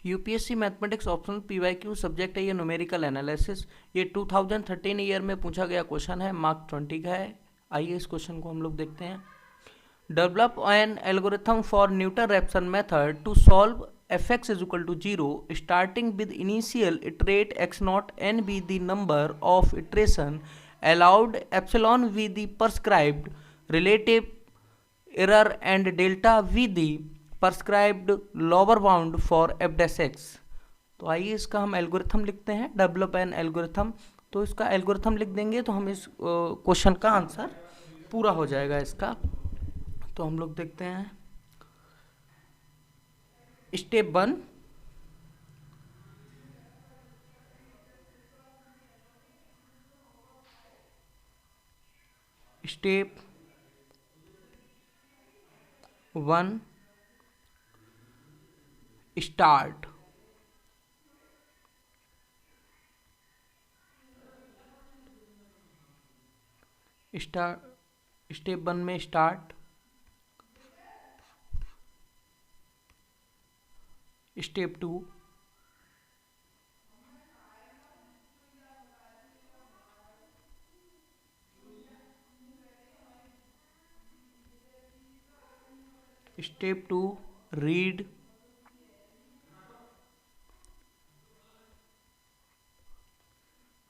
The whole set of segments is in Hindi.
UPSC mathematics optional PYQ subject है ये न्यूमेरिकल एनालिसिस। ये 2013 ईयर में पूछा गया क्वेश्चन है, मार्क 20 का है। आइए इस क्वेश्चन को हम लोग देखते हैं। Develop an algorithm for Newton Raphson method to solve fx is equal to 0 starting with initial iterate x0 n be the number of iteration allowed, epsilon v the prescribed relative error and delta v the prescribed lower bound for f dash x। तो आइए इसका हम एल्गोरिथम लिखते हैं, डेवलप एन एल्गोरिथम। तो इसका एल्गोरिथम लिख देंगे तो हम इस क्वेश्चन का आंसर पूरा हो जाएगा इसका। तो हम लोग देखते हैं स्टेप 1, स्टेप 1 स्टार्ट। स्टेप 1 में start. Step 2, step 2 read.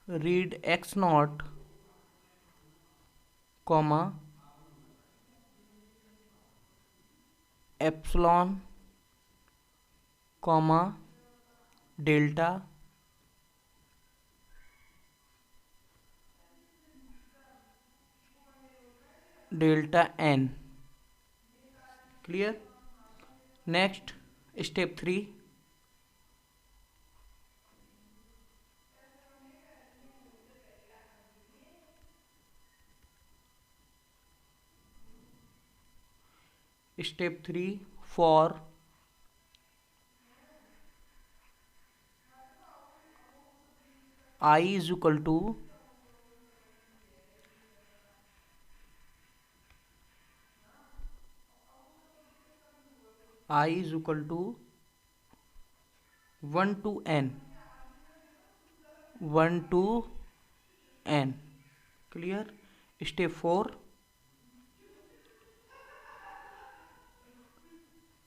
Read x0 comma epsilon comma delta delta n। Clear. Next step 3, step 3 for I is equal to I is equal to 1 to n 1 to n। Clear. Step 4,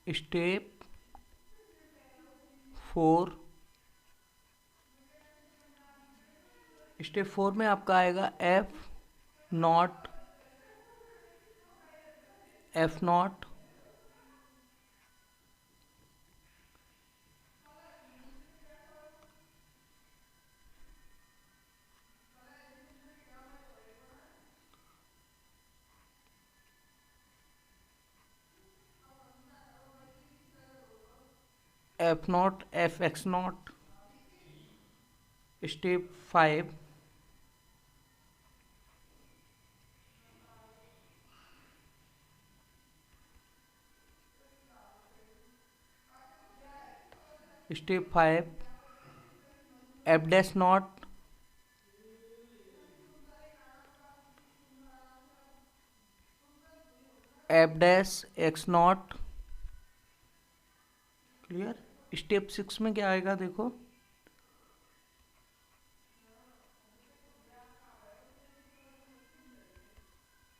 step 4 step 4 में आपका आएगा f0 f0 fx0। Step 5, step 5 f dash not f dash x not. Clear. Step 6 में क्या आएगा देखो,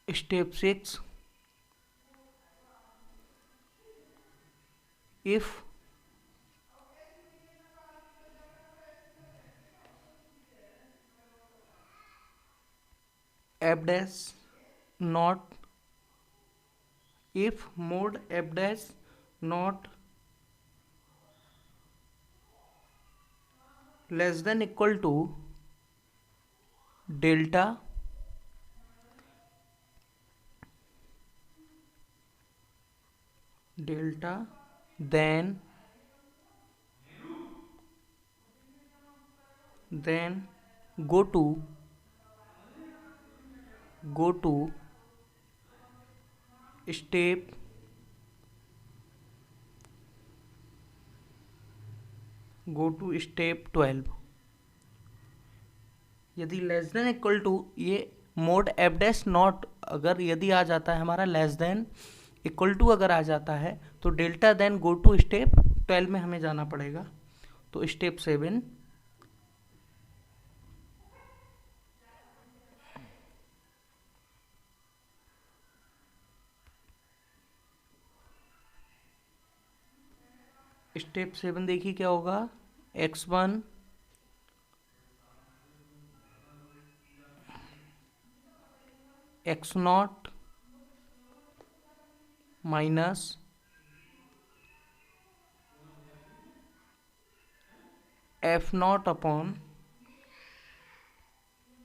step 6 if f dash not if mod f dash not less than equal to delta then go to step step 12। यदि लेस देन इक्वल टू ये मोड एफ डैश नॉट अगर यदि आ जाता है हमारा लेस देन इक्वल टू अगर आ जाता है तो delta then go to step 12 में हमें जाना पड़ेगा। तो स्टेप 7, स्टेप 7 देखिए क्या होगा। x1 x0 minus f0 upon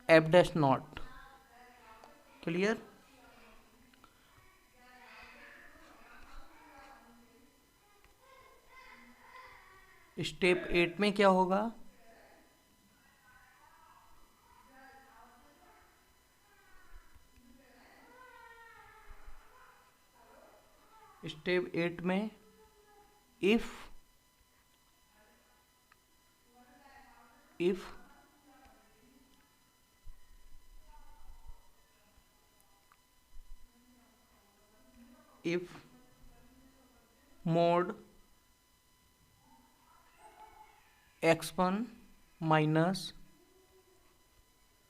f dash nought. Clear. Step 8 में क्या होगा। स्टेप 8 में if mod x1 minus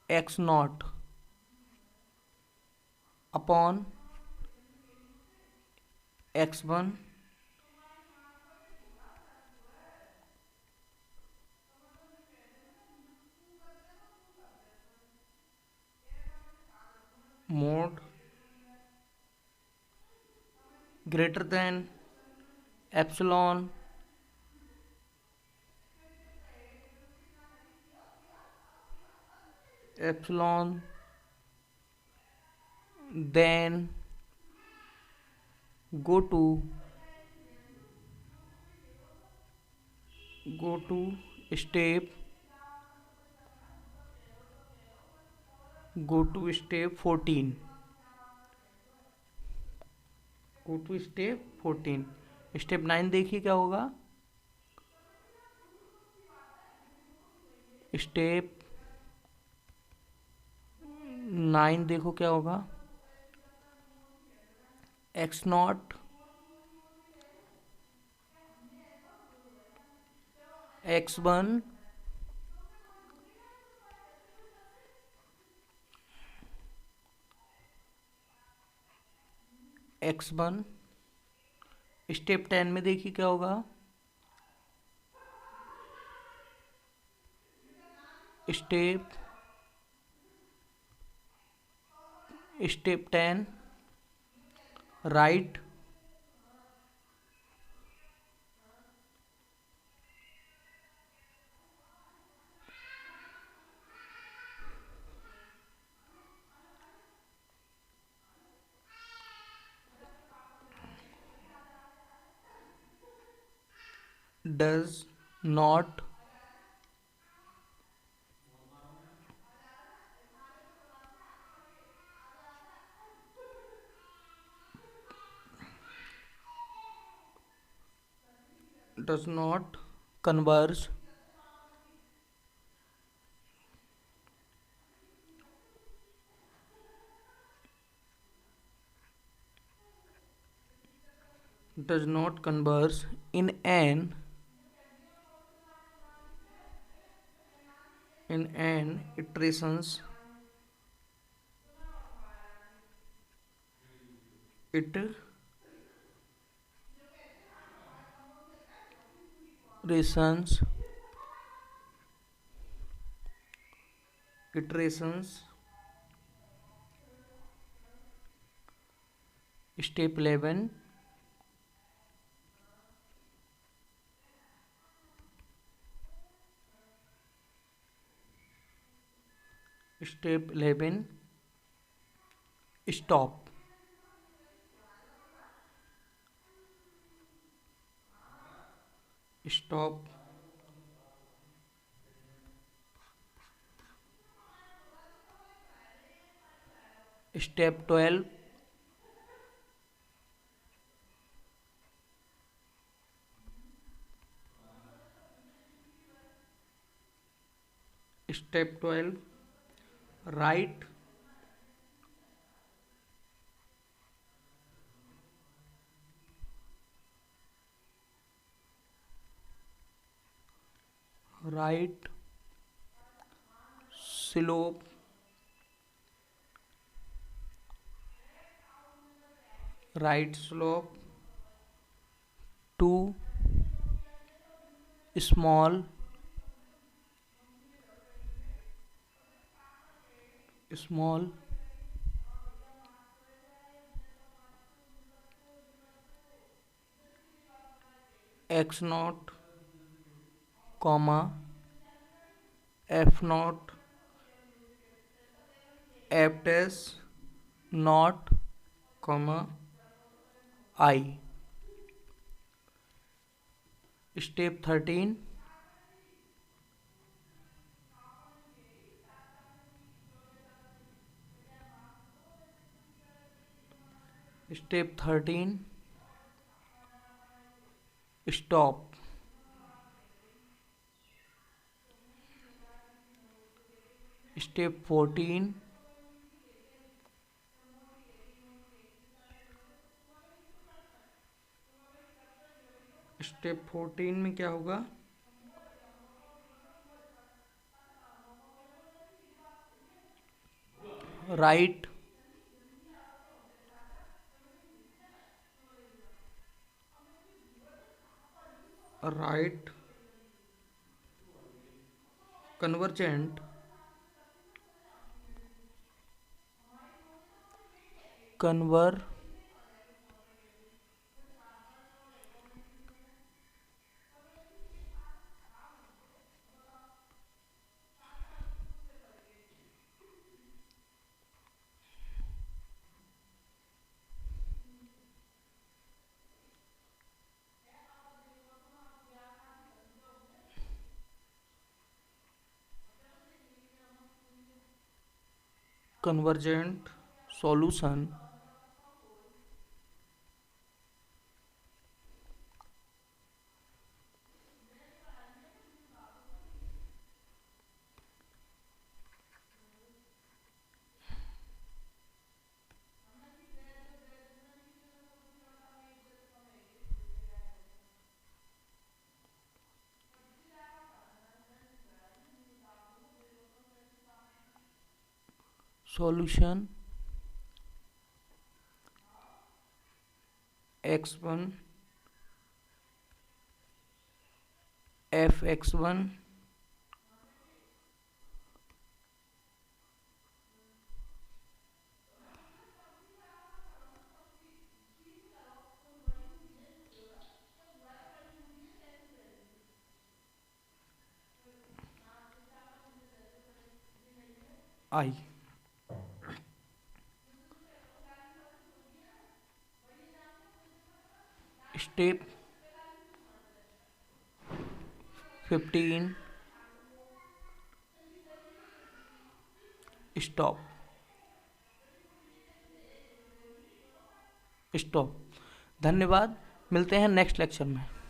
x0 upon x1 mod greater than epsilon then go to step 14। Step 9 देखिए क्या होगा। स्टेप 9 देखो क्या होगा। x0 x1 x1। स्टेप 10 में देखिए क्या होगा। Step 10 write does not converge in an iterations iterations step 11 stop. Step 12 write write slope too small x nought comma f nought f dash nought comma I। Step 13 stop. Step 14 में क्या होगा? Write convergent solution x1 fx1 I। Step 15 stop. धन्यवाद, मिलते हैं नेक्स्ट लेक्चर में।